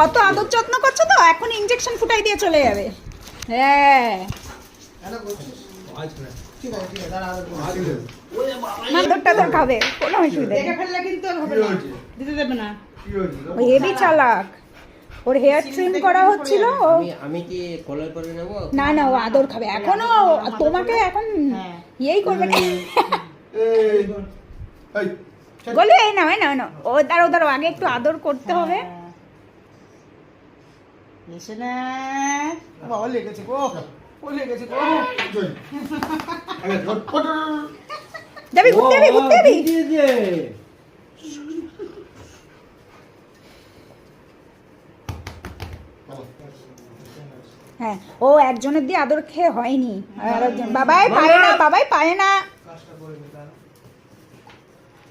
অত আদর যত্ন করছো তো, এখন ইনজেকশন ফুটাই দিয়ে চলে যাবে। হ্যাঁ আদরটা তো খাবে, কোনো অসুবিধা নেই। ওই হেভি চালাক, ওর হেয়ার ট্রিম করা হচ্ছিল। আমি কি কলার করে নেব? না না, ও আদর খাবে এখনো, তোমাকে এখন ইয়েই করবে না। বলি এই না, না না, ও দাঁড়ো আগে একটু আদর করতে হবে। যাবি ঘুরতে যাবি, ঘুরতে যাবি। হ্যাঁ, ও একজনের দিয়ে আদর খেয়ে হয়নি, আর একজন বাবাই পারে না, বাবাই পারে না।